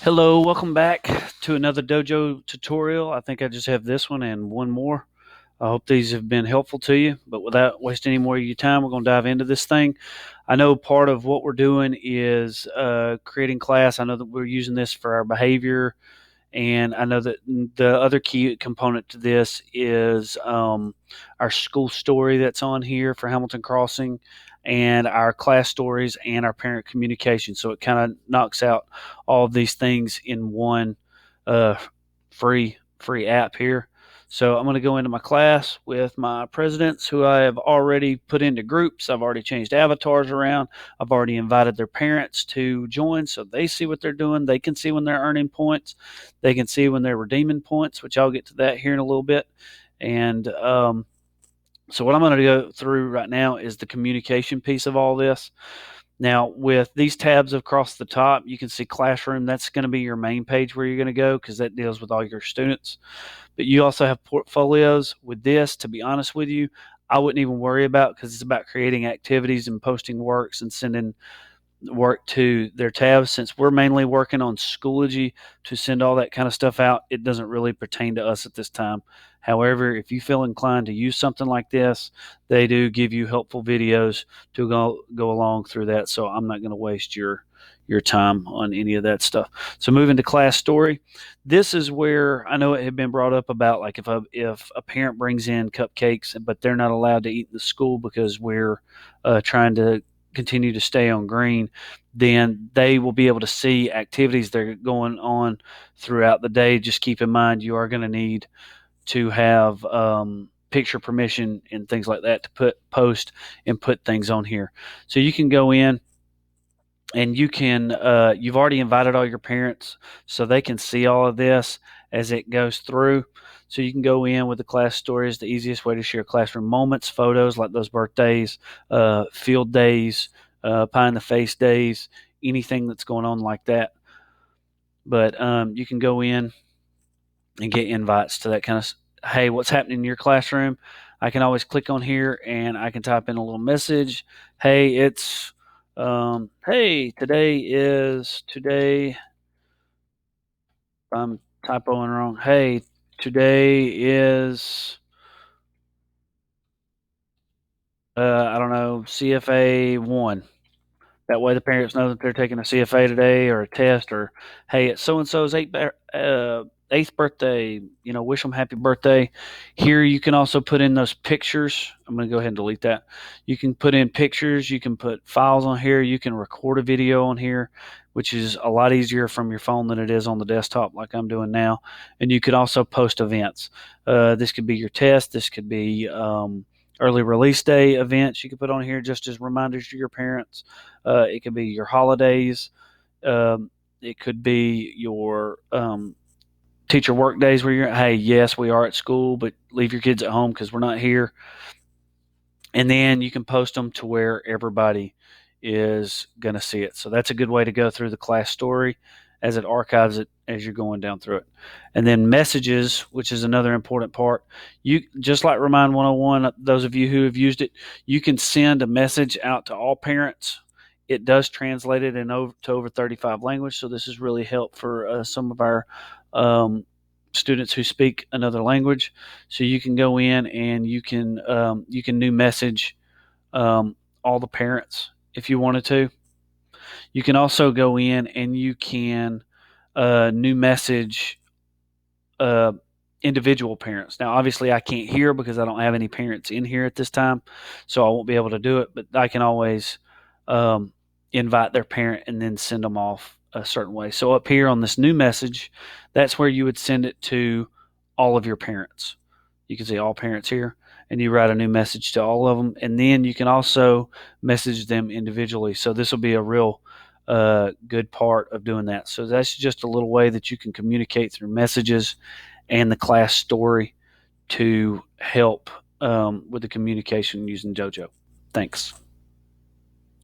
Hello, welcome back to another Dojo tutorial. I think I just have this one and one more. I hope these have been helpful to you, but without wasting any more of your time, we're going to dive into this thing. I know part of what we're doing is creating class. I know that we're using this for our behavior, and I know that the other key component to this is our school story that's on here for Hamilton Crossing, and our class stories and our parent communication. So it kind of knocks out all of these things in one uh, free app here. So I'm going to go into my class with my presidents who I have already put into groups. I've already changed avatars around. I've already invited their parents to join so they see what they're doing. They can see when they're earning points. They can see when they're redeeming points, which I'll get to that here in a little bit. And so what I'm going to go through right now is the communication piece of all this. Now, with these tabs across the top, you can see Classroom. That's going to be your main page where you're going to go because that deals with all your students. But you also have portfolios. With this, to be honest with you, I wouldn't even worry about because it's about creating activities and posting works and sending work to their tabs. Since we're mainly working on Schoology to send all that kind of stuff out, it doesn't really pertain to us at this time. However, if you feel inclined to use something like this, they do give you helpful videos to go along through that. So I'm not going to waste your time on any of that stuff. So moving to class story, this is where I know it had been brought up about like if a parent brings in cupcakes but they're not allowed to eat in the school because we're trying to continue to stay on green, then they will be able to see activities that are going on throughout the day. Just keep in mind you are going to need to have picture permission and things like that to post and put things on here. So you can go in and you can you've already invited all your parents so they can see all of this as it goes through. So you can go in with the class stories. The easiest way to share classroom moments, photos like those birthdays, field days, pie in the face days, anything that's going on like that. But you can go in and get invites to that kind of, hey, what's happening in your classroom? I can always click on here and I can type in a little message. Hey, it's hey, today. I'm typoing wrong. Hey, today is I don't know, CFA 1. That way the parents know that they're taking a CFA today or a test, or hey, it's so and so's eighth birthday. Wish them happy birthday. Here you can also put in those pictures. I'm going to go ahead and delete that. You can put in pictures. You can put files on here. You can record a video on here, which is a lot easier from your phone than it is on the desktop, like I'm doing now. And you can also post events. This could be your test. This could be early release day events you can put on here just as reminders to your parents. It could be your holidays. It could be your teacher work days where you're, hey, yes, we are at school, but leave your kids at home because we're not here. And then you can post them to where everybody is going to see it. So that's a good way to go through the class story as it archives it as you're going down through it. And then messages, which is another important part. You just like Remind 101, those of you who have used it, you can send a message out to all parents. It does translate it to over 35 languages, so this is really help for some of our students who speak another language. So you can go in and you can new message all the parents if you wanted to. You can also go in and you can new message uh, individual parents. Now, obviously, I can't hear because I don't have any parents in here at this time, so I won't be able to do it. But I can always invite their parent and then send them off a certain way. So up here on this new message, that's where you would send it to all of your parents. You can see all parents here, and you write a new message to all of them, and then you can also message them individually. So this will be a real good part of doing that. So that's just a little way that you can communicate through messages and the class story to help with the communication using Dojo. Thanks.